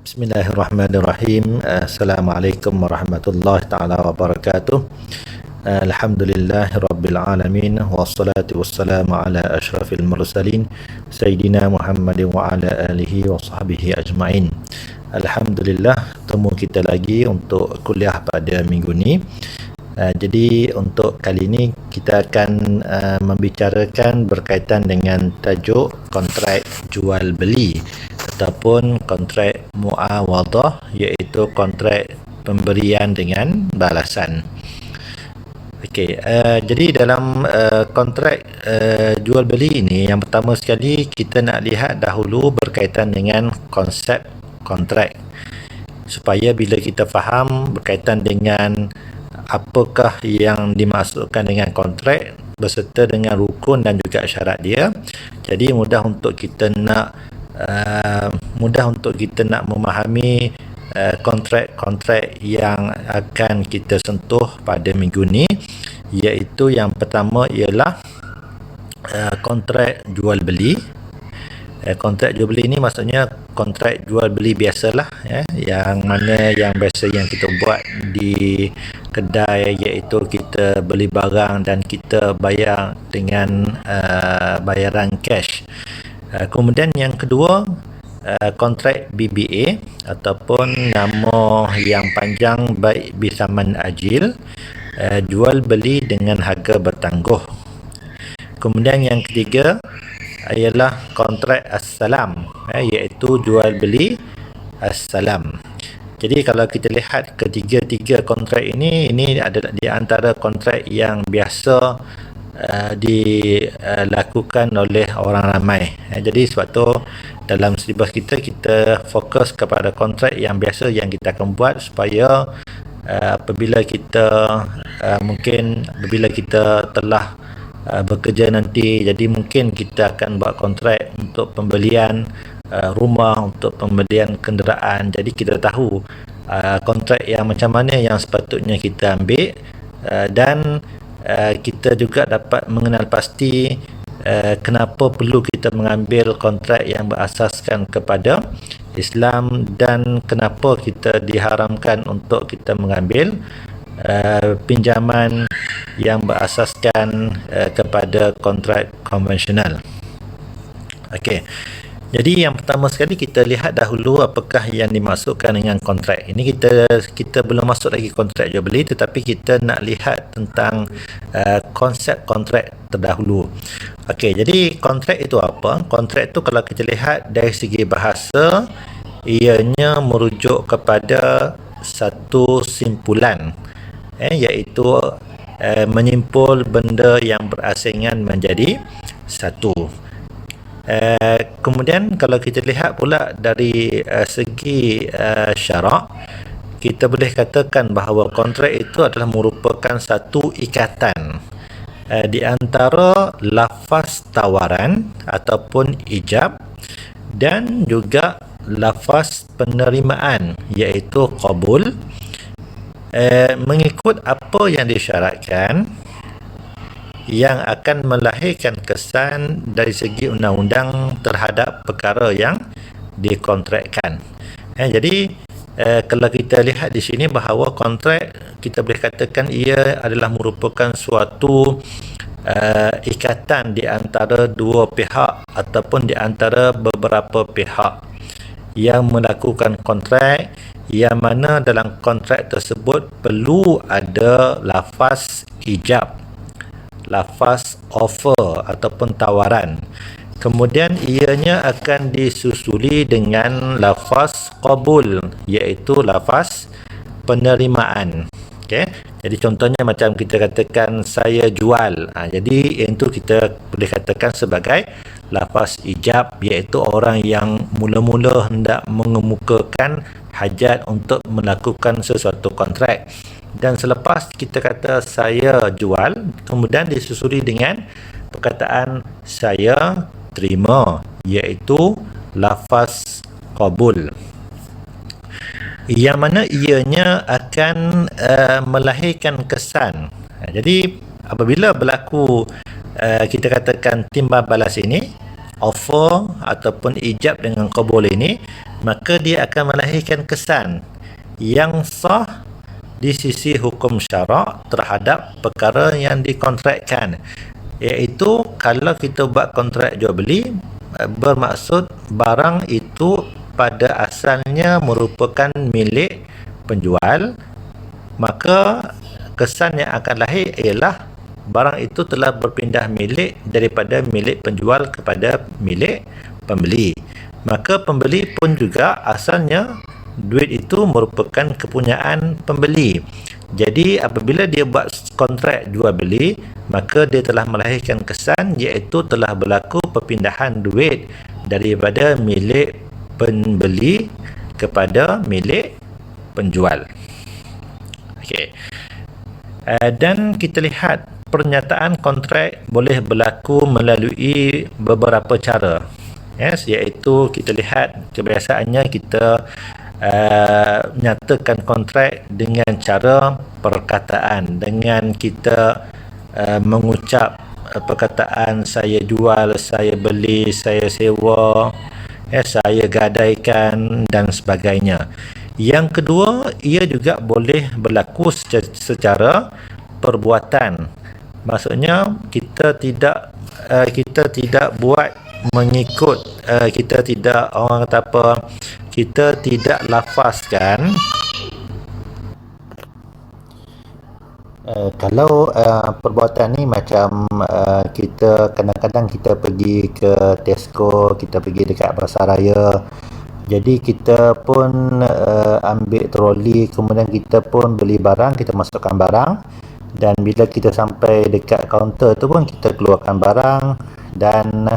Bismillahirrahmanirrahim. Assalamualaikum warahmatullahi taala wabarakatuh. Alhamdulillahirabbil alamin wassalatu wassalamu ala asyrafil mursalin sayyidina Muhammadin wa ala alihi wa sahbihi ajmain. Alhamdulillah, temu kita lagi untuk kuliah pada minggu ni. Jadi untuk kali ini kita akan membicarakan berkaitan dengan tajuk kontrak jual beli ataupun kontrak muawadah, iaitu kontrak pemberian dengan balasan. Okey, jadi dalam kontrak jual beli ini, yang pertama sekali kita nak lihat dahulu berkaitan dengan konsep kontrak, supaya bila kita faham berkaitan dengan apakah yang dimaksudkan dengan kontrak berserta dengan rukun dan juga syarat dia, jadi mudah untuk kita nak memahami kontrak-kontrak yang akan kita sentuh pada minggu ni, iaitu yang pertama ialah kontrak jual beli. Kontrak jual beli ini maksudnya kontrak jual beli biasalah, yang mana yang biasa yang kita buat di kedai, iaitu kita beli barang dan kita bayar dengan bayaran cash. Kemudian yang kedua, kontrak BBA ataupun nama yang panjang baik bisaman ajil, jual beli dengan harga bertangguh. Kemudian yang ketiga ialah kontrak as-salam, iaitu jual beli as-salam. Jadi kalau kita lihat ketiga-tiga kontrak ini adalah di antara kontrak yang biasa dilakukan oleh orang ramai. Jadi sebab tu dalam silibus kita fokus kepada kontrak yang biasa yang kita akan buat, supaya apabila kita telah bekerja nanti, jadi mungkin kita akan buat kontrak untuk pembelian rumah, untuk pembelian kenderaan. Jadi kita tahu kontrak yang macam mana yang sepatutnya kita ambil, dan kita juga dapat mengenal pasti kenapa perlu kita mengambil kontrak yang berasaskan kepada Islam, dan kenapa kita diharamkan untuk kita mengambil pinjaman yang berasaskan kepada kontrak konvensional. Okey. Jadi yang pertama sekali kita lihat dahulu apakah yang dimaksudkan dengan kontrak. Ini kita belum masuk lagi kontrak jual beli, tetapi kita nak lihat tentang konsep kontrak terdahulu. Okey, jadi kontrak itu apa? Kontrak itu kalau kita lihat dari segi bahasa, ianya merujuk kepada satu simpulan, iaitu menyimpul benda yang berasingan menjadi satu. Kemudian kalau kita lihat pula dari segi syarak, kita boleh katakan bahawa kontrak itu adalah merupakan satu ikatan di antara lafaz tawaran ataupun ijab dan juga lafaz penerimaan, iaitu qabul, mengikut apa yang disyaratkan, yang akan melahirkan kesan dari segi undang-undang terhadap perkara yang dikontrakkan. Jadi kalau kita lihat di sini bahawa kontrak, kita boleh katakan ia adalah merupakan suatu ikatan di antara dua pihak ataupun di antara beberapa pihak yang melakukan kontrak, yang mana dalam kontrak tersebut perlu ada lafaz ijab, lafaz offer ataupun tawaran. Kemudian ianya akan disusuli dengan lafaz qabul, iaitu lafaz penerimaan. Okey. Jadi contohnya macam kita katakan saya jual. Jadi itu kita boleh katakan sebagai lafaz ijab, iaitu orang yang mula-mula hendak mengemukakan hajat untuk melakukan sesuatu kontrak. Dan selepas kita kata saya jual, kemudian disusuli dengan perkataan saya terima, iaitu lafaz qabul, yang mana ianya akan melahirkan kesan. Jadi apabila berlaku kita katakan timbal balas ini, offer ataupun ijab dengan qabul ini, maka dia akan melahirkan kesan yang sah di sisi hukum syarak terhadap perkara yang dikontrakkan, iaitu kalau kita buat kontrak jual beli, bermaksud barang itu pada asalnya merupakan milik penjual, maka kesan yang akan lahir ialah barang itu telah berpindah milik daripada milik penjual kepada milik pembeli. Maka pembeli pun juga asalnya duit itu merupakan kepunyaan pembeli. Jadi apabila dia buat kontrak jual beli, maka dia telah melahirkan kesan, iaitu telah berlaku perpindahan duit daripada milik pembeli kepada milik penjual. Okey. Dan kita lihat pernyataan kontrak boleh berlaku melalui beberapa cara. Yes, iaitu kita lihat kebiasaannya kita menyatakan kontrak dengan cara perkataan, dengan kita mengucap perkataan saya jual, saya beli, saya sewa, saya gadaikan dan sebagainya. Yang kedua, ia juga boleh berlaku secara perbuatan. Maksudnya kita tidak buat mengikut, kita tidak, orang kata apa, kita tidak lafazkan. Kalau perbuatan ni macam kita kadang-kadang kita pergi ke Tesco, kita pergi dekat Pasaraya, jadi kita pun ambil troli, kemudian kita pun beli barang, kita masukkan barang, dan bila kita sampai dekat kaunter tu pun kita keluarkan barang, dan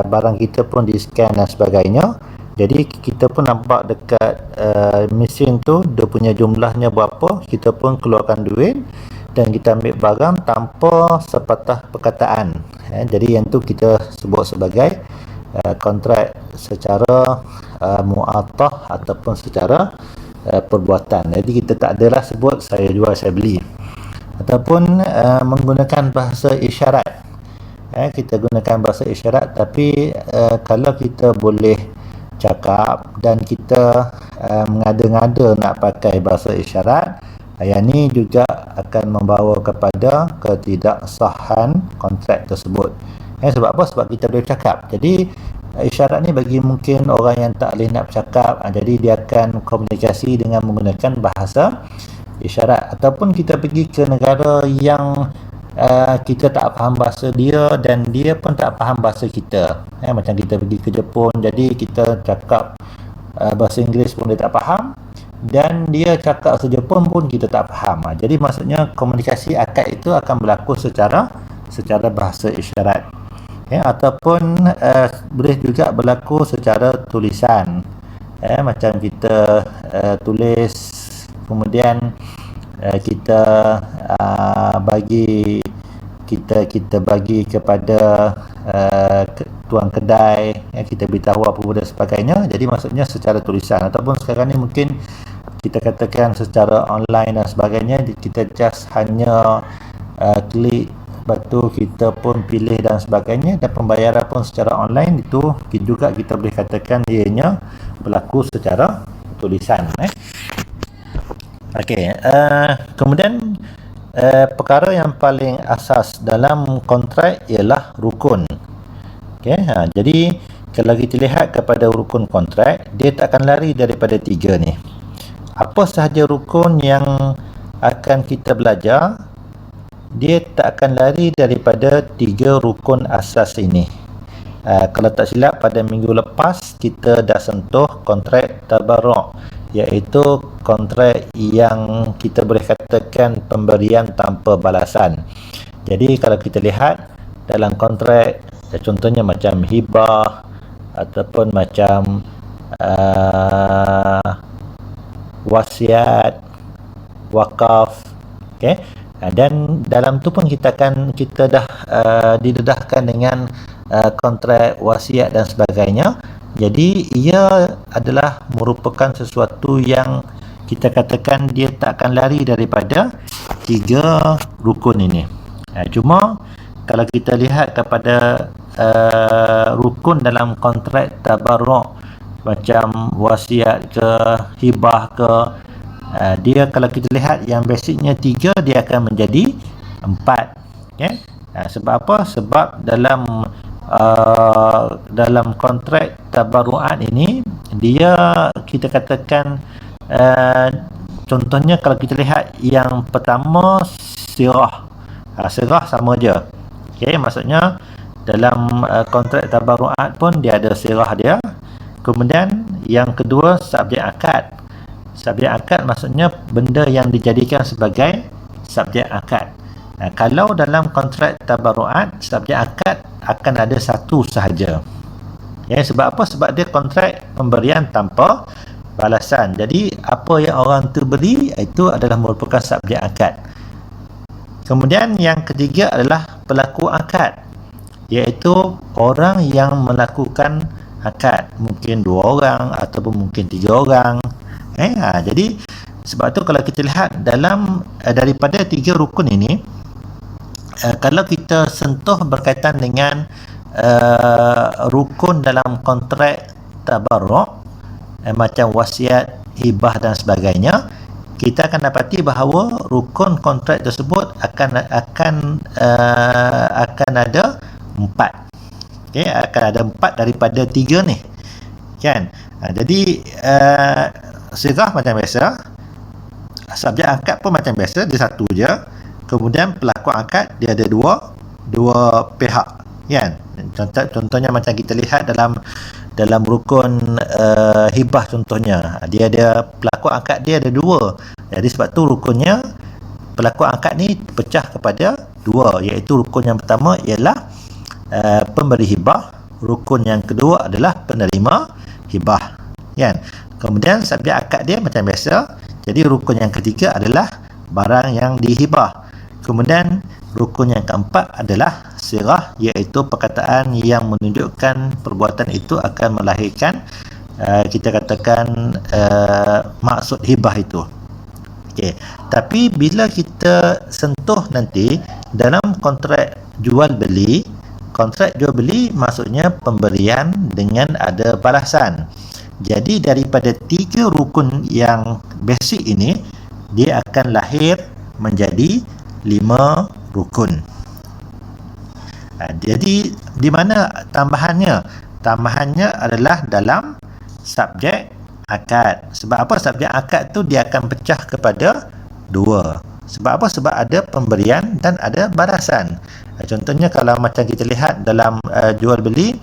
barang kita pun di scan dan sebagainya. Jadi kita pun nampak dekat mesin tu dia punya jumlahnya berapa, kita pun keluarkan duit dan kita ambil barang tanpa sepatah perkataan. Jadi yang tu kita sebut sebagai kontrak secara mu'atah ataupun secara perbuatan. Jadi kita tak adalah sebut saya jual, saya beli, ataupun menggunakan bahasa isyarat. Kita gunakan bahasa isyarat, tapi kalau kita boleh cakap dan kita mengada-ngada nak pakai bahasa isyarat, yang ni juga akan membawa kepada ketidaksahan kontrak tersebut. Sebab apa? Sebab kita boleh cakap. Jadi isyarat ni bagi mungkin orang yang tak boleh nak bercakap, jadi dia akan komunikasi dengan menggunakan bahasa isyarat. Ataupun kita pergi ke negara yang kita tak faham bahasa dia dan dia pun tak faham bahasa kita, macam kita pergi ke Jepun, jadi kita cakap bahasa Inggeris pun dia tak faham, dan dia cakap bahasa Jepun pun kita tak faham. Jadi maksudnya komunikasi akad itu akan berlaku secara bahasa isyarat, ataupun boleh juga berlaku secara tulisan, macam kita tulis, kemudian kita bagi kepada tuan kedai, kita beritahu apa dan sebagainya. Jadi maksudnya secara tulisan, ataupun sekarang ni mungkin kita katakan secara online dan sebagainya, kita just hanya klik, lepas tu kita pun pilih dan sebagainya, dan pembayaran pun secara online. Itu juga kita boleh katakan ianya berlaku secara tulisan. Okey, kemudian perkara yang paling asas dalam kontrak ialah rukun. Okey, jadi kalau kita lihat kepada rukun kontrak, dia tak akan lari daripada tiga ni. Apa sahaja rukun yang akan kita belajar, dia tak akan lari daripada tiga rukun asas ini. Kalau tak silap, pada minggu lepas kita dah sentuh kontrak tabarruk, iaitu kontrak yang kita boleh katakan pemberian tanpa balasan. Jadi kalau kita lihat dalam kontrak, contohnya macam hibah ataupun macam wasiat, wakaf, dan dalam tu pun kita dah didedahkan dengan kontrak wasiat dan sebagainya. Jadi ia adalah merupakan sesuatu yang kita katakan dia tak akan lari daripada tiga rukun ini. Cuma kalau kita lihat kepada rukun dalam kontrak tabarruk, macam wasiat ke, hibah ke, dia kalau kita lihat yang basicnya 3, dia akan menjadi 4. Okay? Sebab apa? Sebab dalam kontrak tabarruat ini, dia kita katakan contohnya kalau kita lihat yang pertama sirah. Sirah sama je. Okay? Maksudnya dalam kontrak tabarruat pun dia ada sirah dia. Kemudian yang kedua subjek akad. Subjek akad maksudnya benda yang dijadikan sebagai subjek akad. Kalau dalam kontrak tabarruat, subjek akad akan ada satu sahaja. Ya, sebab apa? Sebab dia kontrak pemberian tanpa balasan. Jadi apa yang orang tu beri itu adalah merupakan subjek akad. Kemudian yang ketiga adalah pelaku akad, iaitu orang yang melakukan akad, mungkin 2 orang ataupun mungkin 3 orang. Jadi sebab tu kalau kita lihat dalam daripada 3 rukun ini, kalau kita sentuh berkaitan dengan rukun dalam kontrak tabarruk, macam wasiat, hibah dan sebagainya, kita akan dapati bahawa rukun kontrak tersebut akan ada 4. Okay, akan ada 4 daripada 3 ni, kan? Jadi sirah macam biasa, subjek akad pun macam biasa, dia satu je. Kemudian pelaku akad dia ada dua pihak, kan? Contohnya macam kita lihat dalam rukun hibah, contohnya dia ada pelaku akad, dia ada 2. Jadi sebab tu rukunnya pelaku akad ni pecah kepada 2, iaitu rukun yang pertama ialah pemberi hibah, rukun yang kedua adalah penerima hibah, kan? Kemudian subjek akad dia macam biasa, jadi rukun yang ketiga adalah barang yang dihibah. Kemudian rukun yang keempat adalah sirah, iaitu perkataan yang menunjukkan perbuatan itu akan melahirkan kita katakan maksud hibah itu. Okay. Tapi bila kita sentuh nanti dalam kontrak jual beli, kontrak jual beli maksudnya pemberian dengan ada balasan. Jadi daripada 3 rukun yang basic ini, dia akan lahir menjadi 5 rukun. Jadi di mana tambahannya? Tambahannya adalah dalam subjek akad. Sebab apa? Subjek akad tu dia akan pecah kepada 2. Sebab apa? Sebab ada pemberian dan ada balasan. Contohnya kalau macam kita lihat dalam jual beli,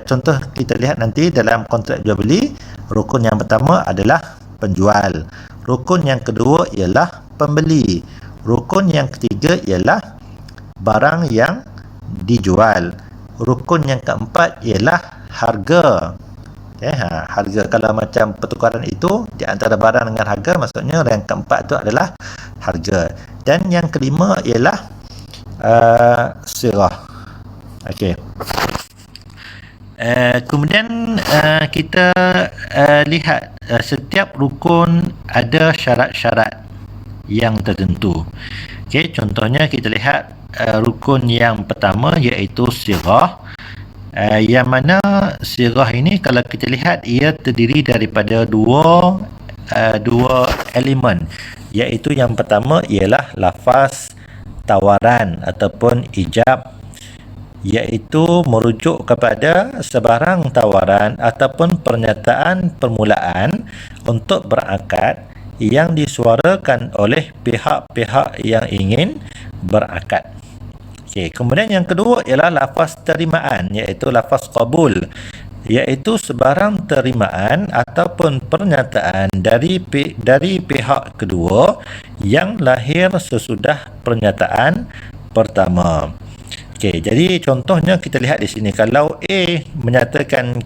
contoh kita lihat nanti dalam kontrak jual beli, rukun yang pertama adalah penjual, rukun yang kedua ialah pembeli, rukun yang ketiga ialah barang yang dijual, rukun yang keempat ialah harga. Harga, kalau macam pertukaran itu di antara barang dengan harga, maksudnya yang keempat itu adalah harga. Dan yang kelima ialah sirah. Okey. Kemudian kita lihat setiap rukun ada syarat-syarat yang tertentu. Okey, contohnya kita lihat rukun yang pertama iaitu sirah. Yang mana sirah ini kalau kita lihat ia terdiri daripada dua elemen, iaitu yang pertama ialah lafaz tawaran ataupun ijab, iaitu merujuk kepada sebarang tawaran ataupun pernyataan permulaan untuk berakad yang disuarakan oleh pihak-pihak yang ingin berakad. Okay. Kemudian yang kedua ialah lafaz terimaan, iaitu lafaz qabul, iaitu sebarang terimaan ataupun pernyataan dari pihak kedua yang lahir sesudah pernyataan pertama. Okey, jadi contohnya kita lihat di sini, kalau A menyatakan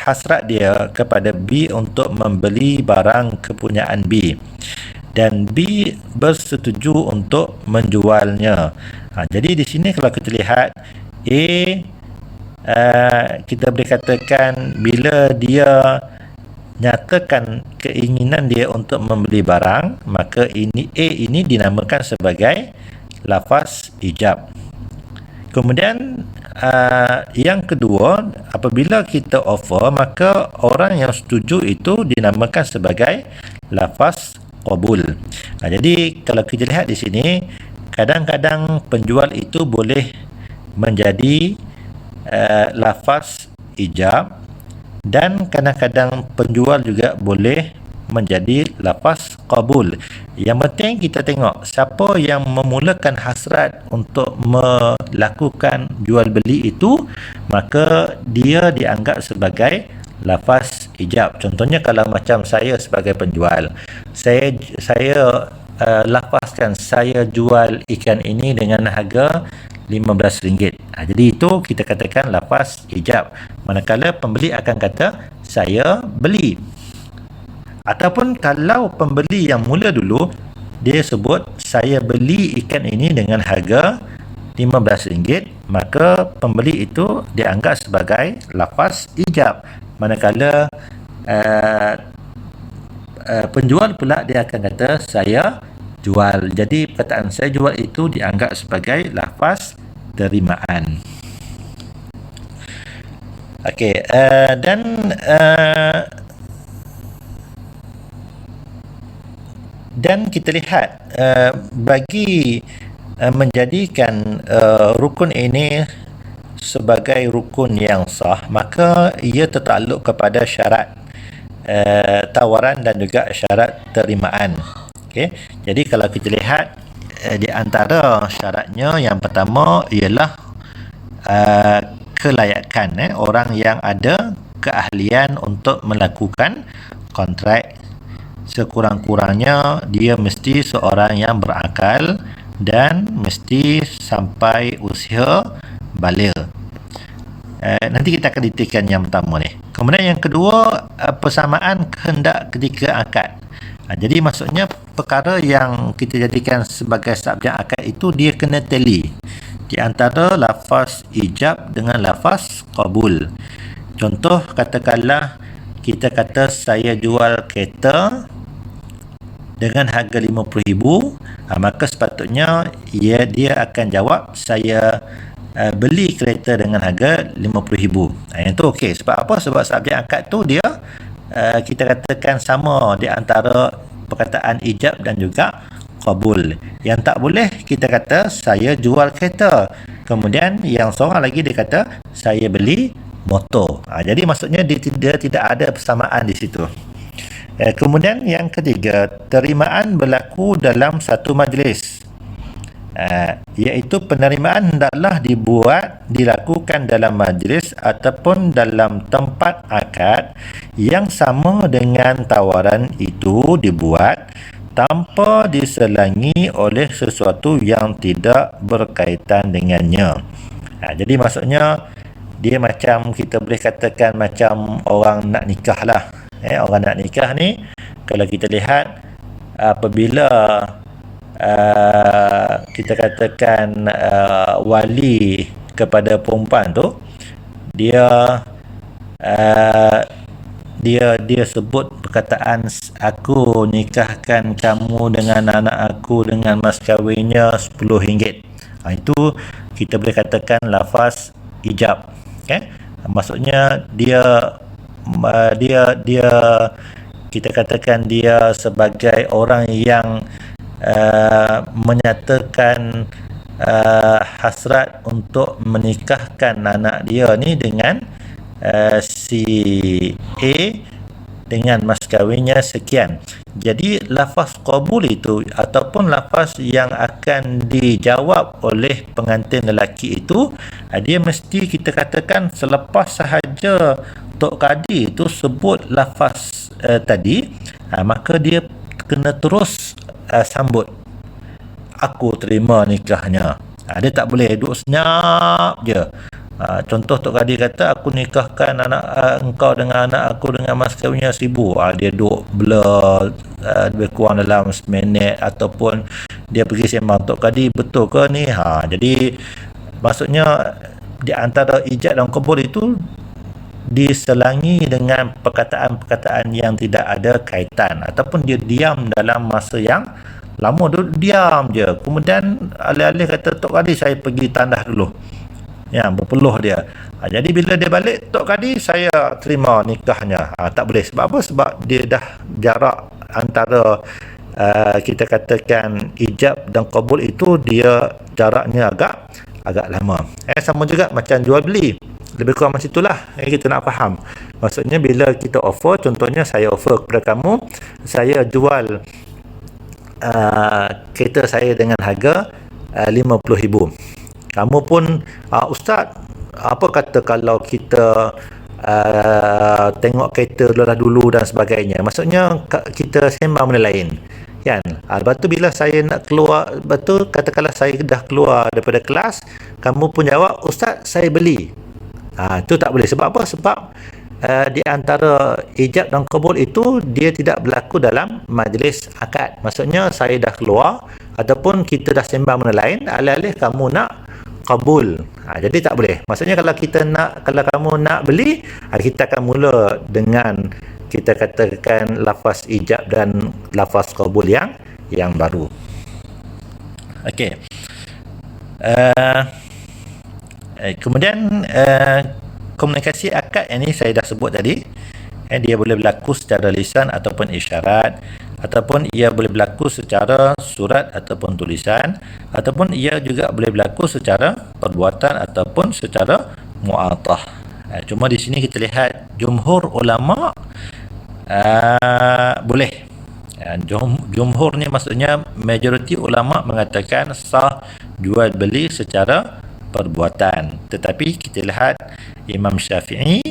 hasrat dia kepada B untuk membeli barang kepunyaan B dan B bersetuju untuk menjualnya. Jadi di sini kalau kita lihat A, kita boleh katakan bila dia nyatakan keinginan dia untuk membeli barang, maka ini A ini dinamakan sebagai lafaz ijab. Kemudian yang kedua, apabila kita offer, maka orang yang setuju itu dinamakan sebagai lafaz qabul. Jadi kalau kita lihat di sini, kadang-kadang penjual itu boleh menjadi lafaz ijab, dan kadang-kadang penjual juga boleh menjadi lafaz qabul. Yang penting kita tengok siapa yang memulakan hasrat untuk melakukan jual beli itu, maka dia dianggap sebagai lafaz ijab. Contohnya kalau macam saya sebagai penjual, saya lafazkan saya jual ikan ini dengan harga RM15. Jadi itu kita katakan lafaz ijab. Manakala pembeli akan kata saya beli. Ataupun kalau pembeli yang mula dulu, dia sebut saya beli ikan ini dengan harga RM15, maka pembeli itu dianggap sebagai lafaz ijab. Manakala penjual pula dia akan kata saya jual. Jadi perkataan saya jual itu dianggap sebagai lafaz terimaan. Okey, dan kita lihat bagi menjadikan rukun ini sebagai rukun yang sah, maka ia tertakluk kepada syarat tawaran dan juga syarat terimaan. Okay? Jadi kalau kita lihat di antara syaratnya, yang pertama ialah kelayakan, orang yang ada keahlian untuk melakukan kontrak. Sekurang-kurangnya dia mesti seorang yang berakal dan mesti sampai usia baligh. Nanti kita akan detailkan yang pertama ni. Kemudian yang kedua, persamaan kehendak ketika akad. Jadi maksudnya perkara yang kita jadikan sebagai subjek akad itu dia kena tally di antara lafaz ijab dengan lafaz qabul. Contoh, katakanlah kita kata saya jual kereta dengan harga RM50,000, maka sepatutnya dia akan jawab saya beli kereta dengan harga RM50,000. Yang tu okey. Sebab apa? Sebab subjek akad tu dia kita katakan sama di antara perkataan ijab dan juga qabul. Yang tak boleh kita kata saya jual kereta, kemudian yang seorang lagi dia kata saya beli motor. Jadi maksudnya dia tidak ada persamaan di situ. Kemudian yang ketiga, terimaan berlaku dalam satu majlis, iaitu penerimaan hendaklah dilakukan dalam majlis ataupun dalam tempat akad yang sama dengan tawaran itu dibuat tanpa diselangi oleh sesuatu yang tidak berkaitan dengannya. Jadi maksudnya dia macam kita boleh katakan macam orang nak nikah lah. Orang nak nikah ni, kalau kita lihat apabila kita katakan wali kepada perempuan tu, dia sebut perkataan aku nikahkan kamu dengan anak aku dengan mas kahwinnya RM10. Itu kita boleh katakan lafaz ijab. Maksudnya dia kita katakan dia sebagai orang yang menyatakan hasrat untuk menikahkan anak dia ni dengan si A dengan mas kahwinnya sekian. Jadi lafaz qabul itu ataupun lafaz yang akan dijawab oleh pengantin lelaki itu, dia mesti kita katakan selepas sahaja Tok Kadi itu sebut lafaz tadi, maka dia kena terus sambut aku terima nikahnya. Dia tak boleh duduk senyap je. Contoh Tok Kadi kata aku nikahkan anak engkau dengan anak aku dengan mas kahwinnya RM1,000. Dia duduk blur lebih kurang dalam seminit, ataupun dia pergi sembang, Tok Kadi betul ke ni? Jadi maksudnya di antara ijab dan qabul itu diselangi dengan perkataan-perkataan yang tidak ada kaitan, ataupun dia diam dalam masa yang lama, duduk diam je. Kemudian alih-alih kata Tok Kadi saya pergi tandas dulu, yang berpeluh dia. Jadi bila dia balik, Tok Kadi saya terima nikahnya. Tak boleh. Sebab apa? Sebab dia dah jarak antara kita katakan ijab dan qabul itu, dia jaraknya agak lama. Sama juga macam jual beli, lebih kurang macam itulah. Kita nak faham. Maksudnya bila kita offer, contohnya saya offer kepada kamu, saya jual kereta saya dengan harga RM50,000. Kamu pun, Ustaz, apa kata kalau kita tengok kereta dulu dan sebagainya. Maksudnya kita sembang benda lain, kan? Lepas tu bila saya nak keluar, betul, katakanlah saya dah keluar daripada kelas, kamu pun jawab, Ustaz, saya beli. Itu tak boleh. Sebab apa? Sebab di antara ijab dan qabul itu dia tidak berlaku dalam majlis akad. Maksudnya saya dah keluar ataupun kita dah sembang benda lain, alih-alih kamu nak qabul. Jadi tak boleh. Maksudnya kalau kamu nak beli, kita akan mula dengan kita katakan lafaz ijab dan lafaz qabul yang baru. Okey. Kemudian komunikasi akad ini saya dah sebut tadi. Dia boleh berlaku secara lisan ataupun isyarat, ataupun ia boleh berlaku secara surat ataupun tulisan, ataupun ia juga boleh berlaku secara perbuatan ataupun secara mu'atah. Cuma di sini kita lihat jumhur ulama boleh. Jumhur ni maksudnya majoriti ulama mengatakan sah jual beli secara perbuatan. Tetapi kita lihat Imam Syafi'i,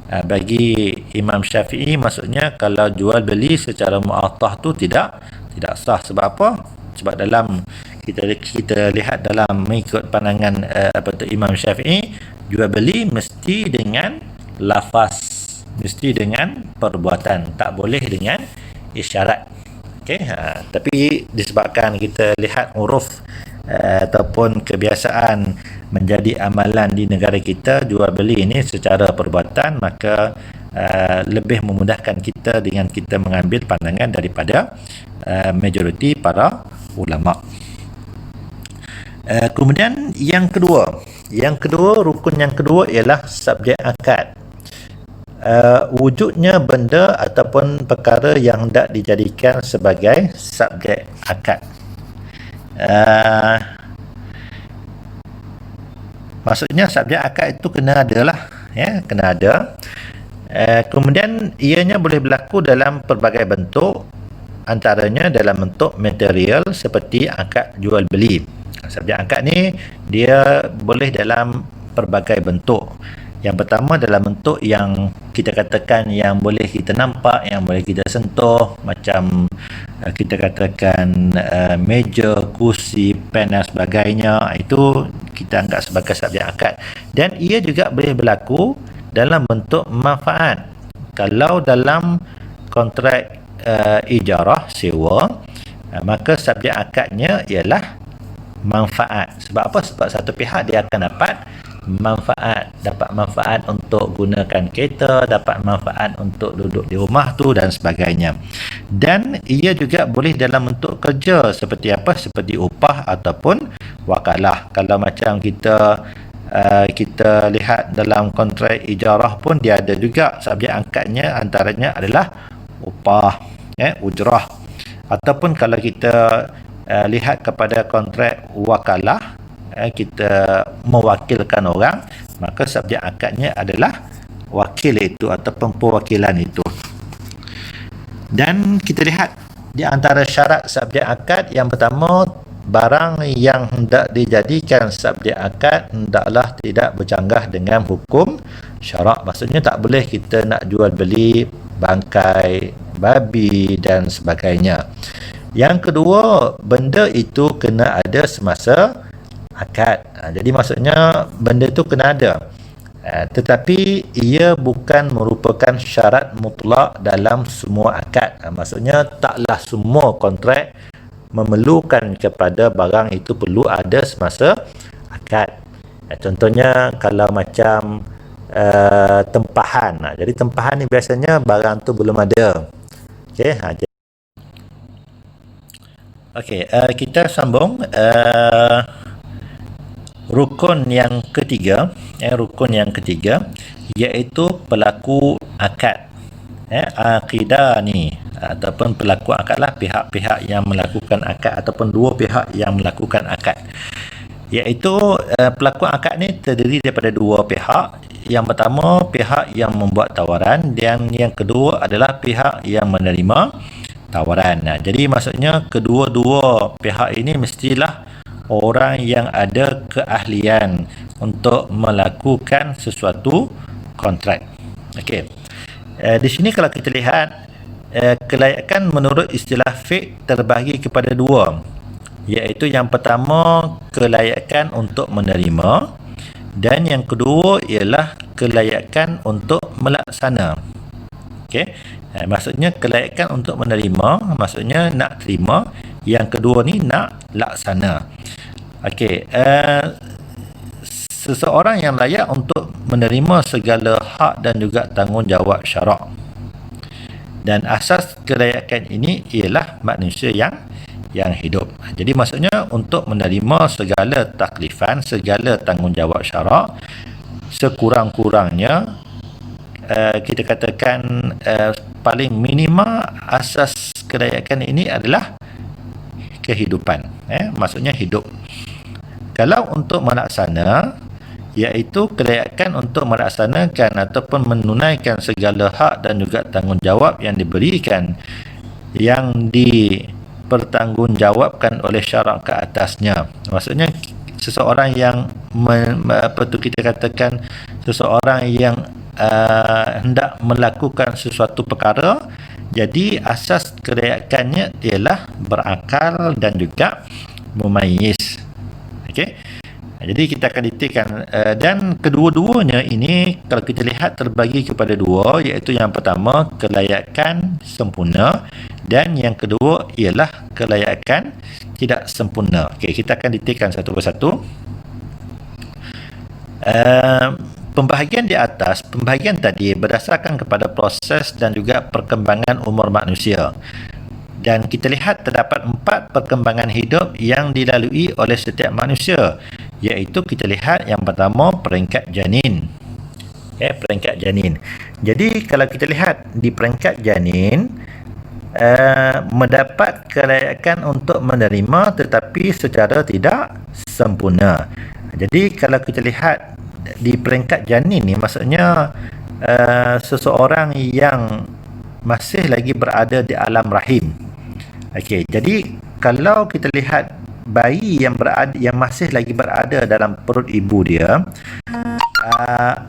bagi Imam Syafi'i maksudnya kalau jual beli secara mu'atah tu tidak sah. Sebab apa? Sebab dalam kita lihat dalam mengikut pandangan Imam Syafi'i, jual beli mesti dengan lafaz, mesti dengan perbuatan, tak boleh dengan isyarat. Okey, tapi disebabkan kita lihat uruf ataupun kebiasaan menjadi amalan di negara kita, jual beli ini secara perbuatan, maka lebih memudahkan kita dengan kita mengambil pandangan daripada majoriti para ulama. Kemudian yang kedua, rukun yang kedua ialah subjek akad. Wujudnya benda ataupun perkara yang hendak dijadikan sebagai subjek akad. Maksudnya subjek akad itu kena ada lah, kena ada. Kemudian ianya boleh berlaku dalam pelbagai bentuk, antaranya dalam bentuk material seperti akad jual beli. Subjek akad ni dia boleh dalam pelbagai bentuk. Yang pertama dalam bentuk yang kita katakan yang boleh kita nampak, yang boleh kita sentuh, macam kita katakan meja, kursi, pen dan sebagainya, itu kita anggap sebagai subjek akad. Dan ia juga boleh berlaku dalam bentuk manfaat. Kalau dalam kontrak ijarah, sewa, maka subjek akadnya ialah manfaat. Sebab apa? Sebab satu pihak dia akan dapat manfaat untuk gunakan kereta, dapat manfaat untuk duduk di rumah tu dan sebagainya. Dan ia juga boleh dalam bentuk kerja seperti apa? Seperti upah ataupun wakalah. Kalau macam kita lihat dalam kontrak ijarah pun dia ada juga subjek akadnya, antaranya adalah upah, ujrah. Ataupun kalau kita lihat kepada kontrak wakalah, kita mewakilkan orang, maka subjek akadnya adalah wakil itu ataupun perwakilan itu. Dan kita lihat di antara syarat subjek akad, yang pertama, barang yang hendak dijadikan subjek akad hendaklah tidak bercanggah dengan hukum syarak. Maksudnya tak boleh kita nak jual beli bangkai babi dan sebagainya. Yang kedua, benda itu kena ada semasa akad. Jadi maksudnya benda itu kena ada, tetapi ia bukan merupakan syarat mutlak dalam semua akad. Maksudnya taklah semua kontrak memerlukan kepada barang itu perlu ada semasa akad. Contohnya kalau macam tempahan. Jadi tempahan ni biasanya barang tu belum ada. Okey, kita sambung. rukun yang ketiga, iaitu pelaku akad. Aqidah ni ataupun pelaku akad lah, pihak-pihak yang melakukan akad ataupun dua pihak yang melakukan akad. Iaitu pelaku akad ni terdiri daripada dua pihak. Yang pertama, pihak yang membuat tawaran, dan yang kedua adalah pihak yang menerima tawaran. Jadi maksudnya kedua-dua pihak ini mestilah orang yang ada keahlian untuk melakukan sesuatu kontrak. Okey. Di sini kalau kita lihat, kelayakan menurut istilah fiqh terbahagi kepada dua, iaitu yang pertama kelayakan untuk menerima, dan yang kedua ialah kelayakan untuk melaksana. Okey. Maksudnya kelayakan untuk menerima maksudnya nak terima, yang kedua ni nak laksana. Okey. Seseorang yang layak untuk menerima segala hak dan juga tanggungjawab syarak. Dan asas kelayakan ini ialah manusia yang hidup. Jadi maksudnya untuk menerima segala taklifan, segala tanggungjawab syarak, sekurang-kurangnya kita katakan paling minima asas kelayakan ini adalah kehidupan. Maksudnya hidup. Kalau untuk melaksana, iaitu kelayakan untuk melaksanakan ataupun menunaikan segala hak dan juga tanggungjawab yang diberikan, yang dipertanggungjawabkan oleh syarak ke atasnya. Maksudnya seseorang yang kita katakan seseorang yang hendak melakukan sesuatu perkara, jadi asas kelayakannya ialah berakal dan juga mumayyiz. Okey. Jadi kita akan detailkan, dan kedua-duanya ini kalau kita lihat terbagi kepada dua, iaitu yang pertama kelayakan sempurna, dan yang kedua ialah kelayakan tidak sempurna. Okey, kita akan detailkan satu persatu. Pembahagian di atas, pembahagian tadi berdasarkan kepada proses dan juga perkembangan umur manusia. Dan kita lihat terdapat 4 perkembangan hidup yang dilalui oleh setiap manusia, iaitu kita lihat yang pertama peringkat janin. Peringkat janin. Jadi kalau kita lihat di peringkat janin, mendapat kelayakan untuk menerima tetapi secara tidak sempurna. Jadi kalau kita lihat di peringkat janin ni, maksudnya seseorang yang masih lagi berada di alam rahim. Okey, jadi kalau kita lihat bayi yang masih lagi berada dalam perut ibu dia,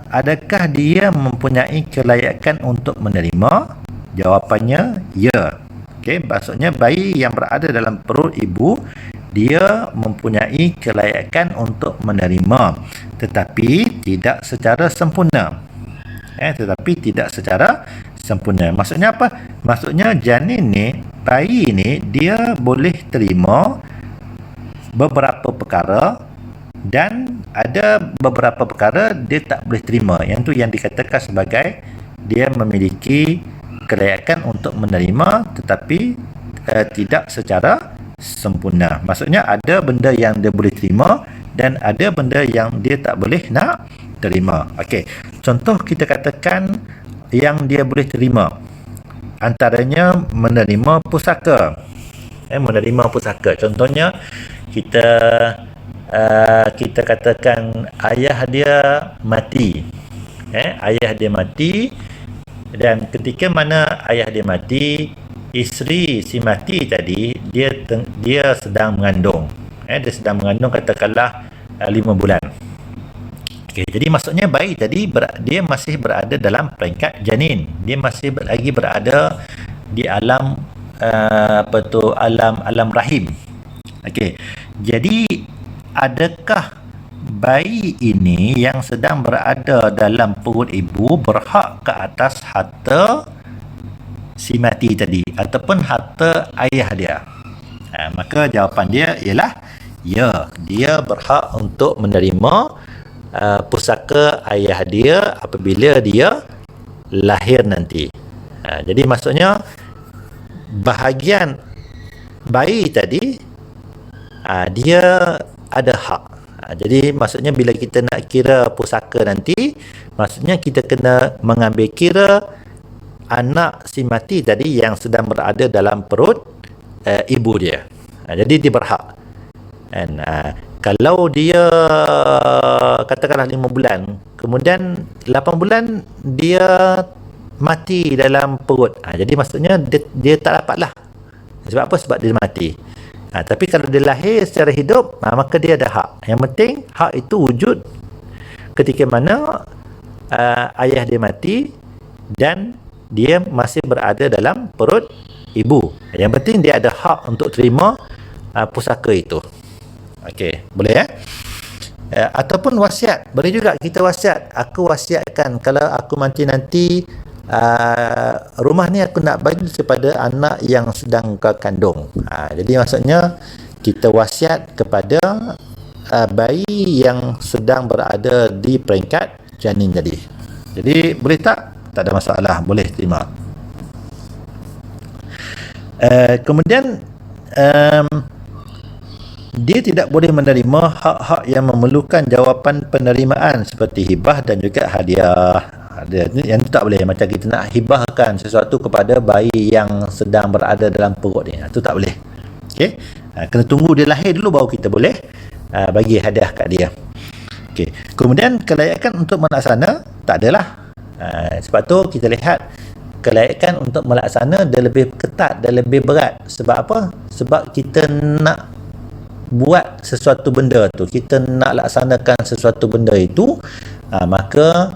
adakah dia mempunyai kelayakan untuk menerima? Jawapannya ya. Okey, maksudnya bayi yang berada dalam perut ibu, dia mempunyai kelayakan untuk menerima, tetapi tidak secara sempurna. Maksudnya apa? Maksudnya janin ni, bayi ni, dia boleh terima beberapa perkara, dan ada beberapa perkara dia tak boleh terima. Yang tu yang dikatakan sebagai dia memiliki kelayakan untuk menerima tetapi tidak secara sempurna. Maksudnya ada benda yang dia boleh terima dan ada benda yang dia tak boleh nak terima. Okey, contoh kita katakan yang dia boleh terima, antaranya menerima pusaka. Menerima pusaka. Contohnya kita katakan ayah dia mati. Ayah dia mati, dan ketika mana ayah dia mati, isteri si mati tadi dia sedang mengandung. Dia sedang mengandung katakanlah 5 bulan. Okay, jadi maksudnya bayi tadi dia masih berada dalam peringkat janin. Dia masih lagi berada di alam alam rahim. Okey. Jadi adakah bayi ini yang sedang berada dalam perut ibu berhak ke atas harta si mati tadi ataupun harta ayah dia? Maka jawapan dia ialah ya, dia berhak untuk menerima pusaka ayah dia apabila dia lahir nanti. Jadi maksudnya bahagian bayi tadi dia ada hak. Jadi maksudnya bila kita nak kira pusaka nanti, maksudnya kita kena mengambil kira anak si mati tadi yang sedang berada dalam perut ibu dia. Jadi dia berhak. And kalau dia katakanlah 5 bulan, kemudian 8 bulan dia mati dalam perut, jadi maksudnya dia tak dapat lah. Sebab apa? Sebab dia mati. Tapi kalau dia lahir secara hidup, maka dia ada hak. Yang penting hak itu wujud ketika mana ayah dia mati dan dia masih berada dalam perut ibu. Yang penting dia ada hak untuk terima pusaka itu. Okey, boleh ataupun wasiat. Boleh juga kita wasiat. Aku wasiatkan kalau aku mati nanti, rumah ni aku nak bagi kepada anak yang sedang kau kandung. Jadi maksudnya kita wasiat kepada bayi yang sedang berada di peringkat janin tadi. Jadi boleh tak? Tak ada masalah, boleh terima. Kemudian dia tidak boleh menerima hak-hak yang memerlukan jawapan penerimaan seperti hibah dan juga hadiah. Yang itu tak boleh. Macam kita nak hibahkan sesuatu kepada bayi yang sedang berada dalam perut ni, itu tak boleh. Okay? Kena tunggu dia lahir dulu baru kita boleh bagi hadiah kat dia. Okay. Kemudian kelayakan untuk melaksana tak adalah. Sebab tu kita lihat kelayakan untuk melaksana dia lebih ketat dan lebih berat. Sebab apa? Sebab kita nak buat sesuatu benda tu, kita nak laksanakan sesuatu benda itu, maka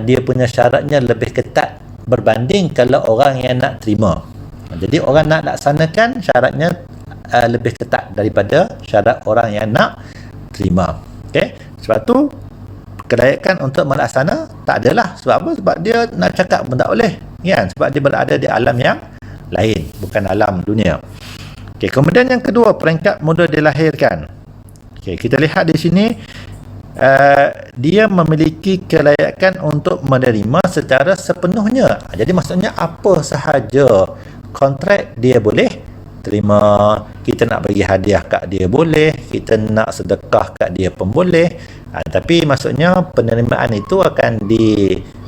dia punya syaratnya lebih ketat berbanding kalau orang yang nak terima. Jadi orang nak laksanakan syaratnya lebih ketat daripada syarat orang yang nak terima. Okay? Sebab tu kelayakan untuk melaksana tak adalah. Sebab apa? Sebab dia nak cakap pun tak boleh, kan? Sebab dia berada di alam yang lain, bukan alam dunia. Okay, kemudian yang kedua, peringkat mula dilahirkan. Okay, kita lihat di sini dia memiliki kelayakan untuk menerima secara sepenuhnya. Jadi maksudnya apa sahaja kontrak dia boleh terima. Kita nak bagi hadiah kat dia boleh, kita nak sedekah kat dia pun boleh. Tapi maksudnya penerimaan itu akan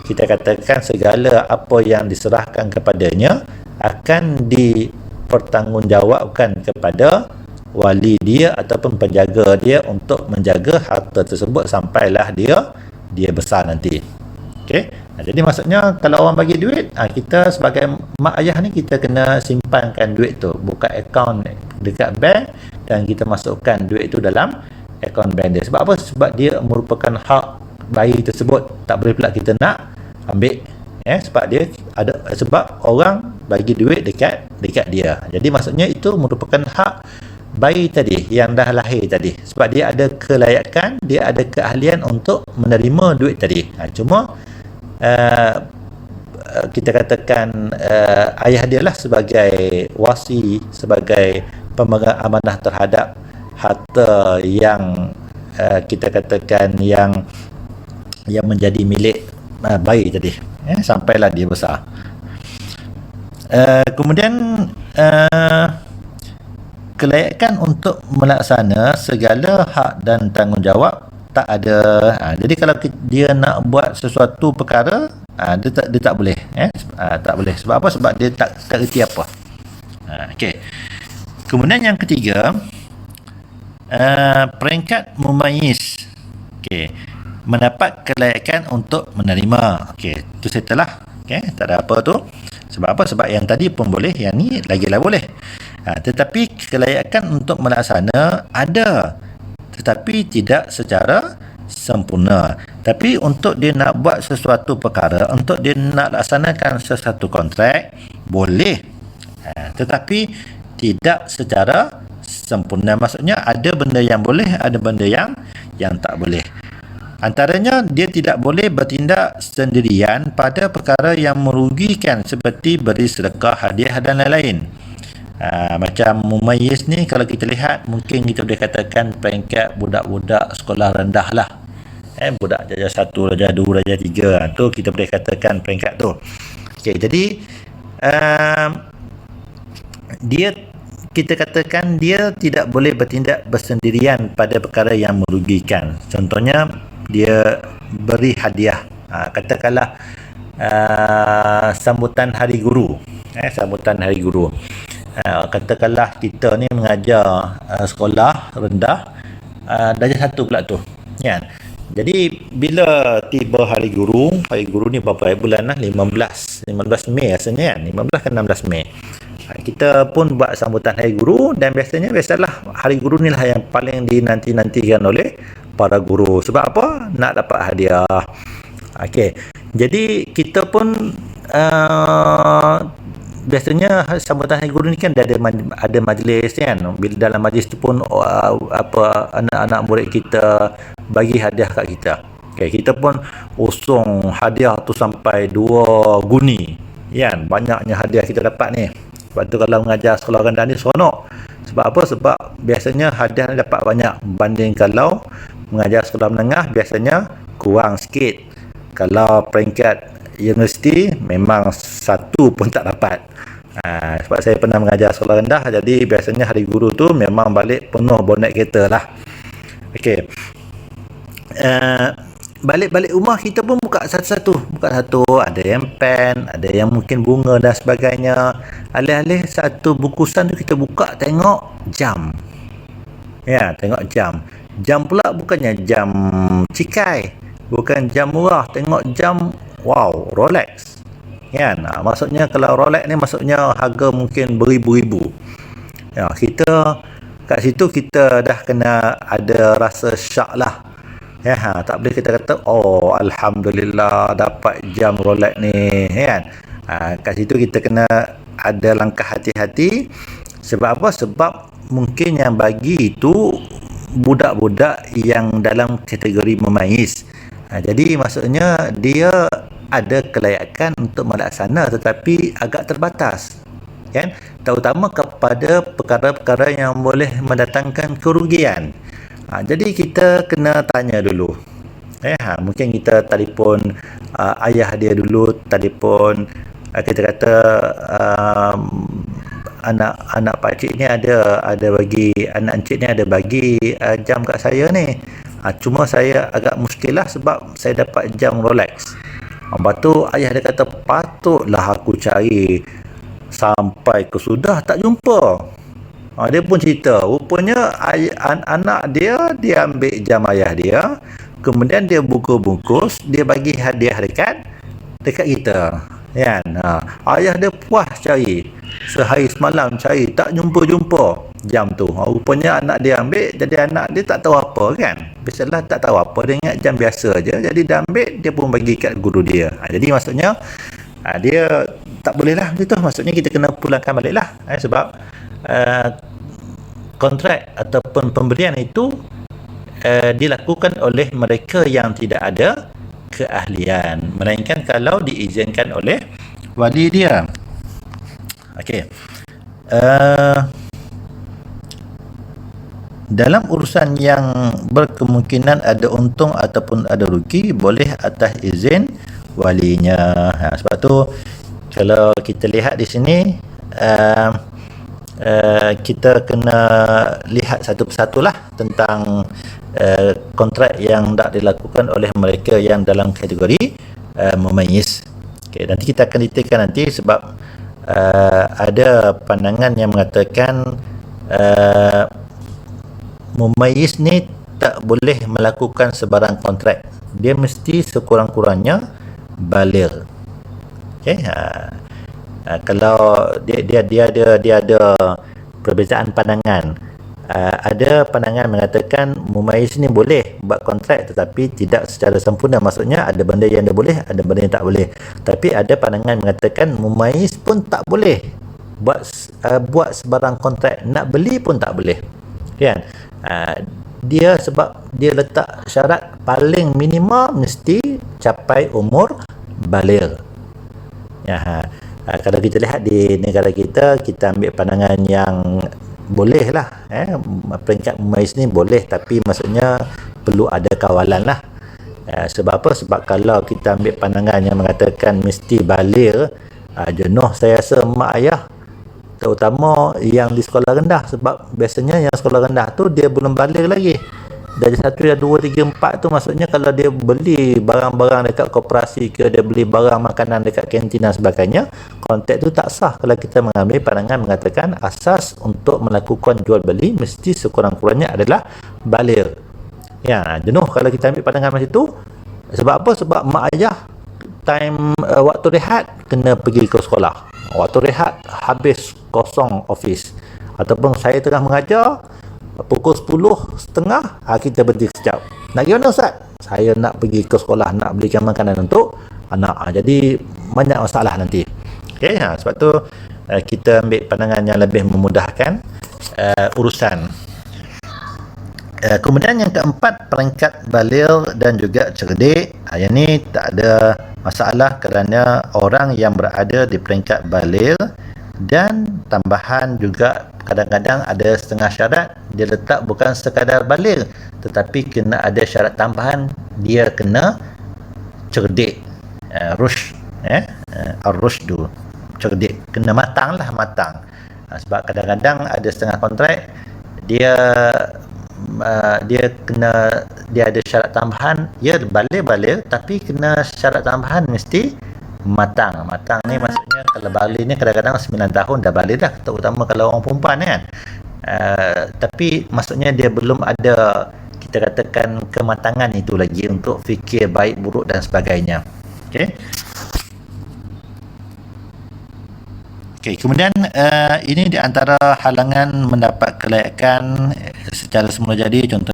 kita katakan segala apa yang diserahkan kepadanya akan dipertanggungjawabkan kepada wali dia ataupun penjaga dia untuk menjaga harta tersebut sampailah dia besar nanti. Okey. Jadi maksudnya kalau orang bagi duit, kita sebagai mak ayah ni kita kena simpankan duit tu, buka akaun dekat bank dan kita masukkan duit itu dalam akaun bank dia. Sebab apa? Sebab dia merupakan hak bayi tersebut. Tak boleh pula kita nak ambil. Sebab orang bagi duit dekat dia. Jadi maksudnya itu merupakan hak bayi tadi yang dah lahir tadi. Sebab dia ada kelayakan, dia ada keahlian untuk menerima duit tadi. Cuma kita katakan ayah dia lah sebagai wasi, sebagai pemegang amanah terhadap harta yang kita katakan yang menjadi milik bayi tadi, sampailah dia besar. Kemudian kelayakan untuk melaksana segala hak dan tanggungjawab tak ada. Jadi kalau dia nak buat sesuatu perkara, dia tak boleh, tak boleh. Sebab apa? Sebab dia tak reti apa. Okey. Kemudian yang ketiga, peringkat mumayyiz. Okey, mendapat kelayakan untuk menerima. Okey, itu setelah. Okey, tak ada apa tu. Sebab apa? Sebab yang tadi pun boleh, yang ni lagilah boleh. Tetapi kelayakan untuk melaksana ada, tetapi tidak secara sempurna. Tapi untuk dia nak buat sesuatu perkara, untuk dia nak laksanakan sesuatu kontrak, boleh. Tetapi tidak secara sempurna. Maksudnya ada benda yang boleh, ada benda yang tak boleh. Antaranya, dia tidak boleh bertindak sendirian pada perkara yang merugikan seperti beri sedekah, hadiah dan lain-lain. Macam mumayyiz ni, kalau kita lihat, mungkin kita boleh katakan peringkat budak-budak sekolah rendah lah. Budak darjah 1, darjah 2, darjah 3, tu kita boleh katakan peringkat tu. Okay, jadi dia kita katakan dia tidak boleh bertindak bersendirian pada perkara yang merugikan. Contohnya dia beri hadiah, katakanlah sambutan hari guru, sambutan hari guru. Katakanlah kita ni mengajar sekolah rendah, darjah 1 pula tu, kan. Jadi bila tiba hari guru ni berapa bulan lah, 15 Mei rasanya kan, 15 ke 16 Mei. Kita pun buat sambutan hari guru, dan biasalah hari guru ni lah yang paling dinanti-nantikan oleh para guru. Sebab apa? Nak dapat hadiah. Okey. Jadi kita pun biasanya sambutan hari guru ni kan ada majlis kan. Bila dalam majlis tu pun anak-anak murid kita bagi hadiah kat kita. Okay, kita pun usung hadiah tu sampai 2 guni. Kan, banyaknya hadiah kita dapat ni. Sebab tu kalau mengajar sekolah rendah ni seronok. Sebab apa? Sebab biasanya hadiah ni dapat banyak berbanding kalau mengajar sekolah menengah biasanya kurang sikit. Kalau peringkat universiti memang 1 pun tak dapat. Sebab saya pernah mengajar sekolah rendah, jadi biasanya hari guru tu memang balik penuh bonet kereta lah. Okey. Balik rumah kita pun buka satu-satu, ada yang pen, ada yang mungkin bunga dan sebagainya. Alih-alih satu bungkusan tu kita buka tengok jam. Ya, tengok jam. Jam pula bukannya jam cikai, bukan jam murah, tengok jam wow, Rolex. Kan? Maksudnya kalau Rolex ni maksudnya harga mungkin beribu-ribu. Ya, kita kat situ kita dah kena ada rasa syak lah. Ya, tak boleh kita kata oh alhamdulillah dapat jam Rolex ni, kan. Kat situ kita kena ada langkah hati-hati. Sebab apa? Sebab mungkin yang bagi itu budak-budak yang dalam kategori memayis. Jadi maksudnya dia ada kelayakan untuk melaksana tetapi agak terbatas, kan, terutama kepada perkara-perkara yang boleh mendatangkan kerugian. Jadi kita kena tanya dulu. Mungkin kita telefon ayah dia dulu, telefon kita kata anak pakcik ni ada bagi, anak encik ni ada bagi jam kat saya ni. Cuma saya agak muskil lah sebab saya dapat jam Rolex. Lepas tu ayah dia kata patutlah aku cari sampai ke sudah tak jumpa. Dia pun cerita rupanya anak dia ambil jam ayah dia, kemudian dia bungkus, dia bagi hadiah dekat kita, kan. Ayah dia puas cari sehari semalam, cari tak jumpa jam tu. Rupanya anak dia ambil, jadi anak dia tak tahu apa, kan. Biasalah tak tahu apa, dia ingat jam biasa je, jadi dia ambil, dia pun bagi kat guru dia. Jadi maksudnya dia tak boleh lah macam tu. Maksudnya kita kena pulangkan balik lah, sebab kontrak ataupun pemberian itu dilakukan oleh mereka yang tidak ada keahlian, melainkan kalau diizinkan oleh wali dia. Okey. Dalam urusan yang berkemungkinan ada untung ataupun ada rugi, boleh atas izin walinya. Sebab tu kalau kita lihat di sini kita kena lihat satu persatulah tentang kontrak yang tak dilakukan oleh mereka yang dalam kategori memayis. Okay, nanti kita akan detailkan nanti sebab ada pandangan yang mengatakan memayis ni tak boleh melakukan sebarang kontrak, dia mesti sekurang-kurangnya baligh. Okay, kalau dia ada perbezaan pandangan. Ada pandangan mengatakan mumayyiz ni boleh buat kontrak tetapi tidak secara sempurna, maksudnya ada benda yang dia boleh, ada benda yang tak boleh. Tapi ada pandangan mengatakan mumayyiz pun tak boleh buat sebarang kontrak, nak beli pun tak boleh, kan. Dia sebab dia letak syarat paling minimum mesti capai umur baligh. Kalau kita lihat di negara kita ambil pandangan yang boleh lah, peringkat mumayyiz ni boleh, tapi maksudnya perlu ada kawalan lah. Sebab apa? Sebab kalau kita ambil pandangan yang mengatakan mesti baligh, jenuh saya rasa mak ayah terutama yang di sekolah rendah, sebab biasanya yang sekolah rendah tu dia belum balik lagi. Dari 1, 2, 3, 4 tu maksudnya kalau dia beli barang-barang dekat koperasi ke, dia beli barang makanan dekat kantin dan sebagainya, kontrak tu tak sah kalau kita mengambil pandangan mengatakan asas untuk melakukan jual beli mesti sekurang-kurangnya adalah baligh. Ya, jenuh kalau kita ambil pandangan macam tu. Sebab apa? Sebab mak ayah time waktu rehat kena pergi ke sekolah. Waktu rehat habis kosong office. Ataupun saya tengah mengajar pukul 10.30 kita berhenti sekejap. Nak pergi mana Ustaz? Saya nak pergi ke sekolah, nak belikan makanan untuk anak. Jadi banyak masalah nanti. Okay, sebab tu kita ambil pandangan yang lebih memudahkan urusan. Kemudian yang keempat, peringkat baligh dan juga cerdik. Yang ni tak ada masalah kerana orang yang berada di peringkat baligh, dan tambahan juga kadang-kadang ada setengah syarat dia letak bukan sekadar baligh, tetapi kena ada syarat tambahan, dia kena cerdik, ar-rushdu, cerdik, kena matang. Sebab kadang-kadang ada setengah kontrak dia ada syarat tambahan, ya baligh tapi kena syarat tambahan mesti matang ni maksudnya kalau baligh ni kadang-kadang 9 tahun dah baligh dah, terutama kalau orang perempuan kan. Tapi maksudnya dia belum ada, kita katakan, kematangan itu lagi untuk fikir baik buruk dan sebagainya. Okey, kemudian ini di antara halangan mendapat kelayakan secara semula jadi, contoh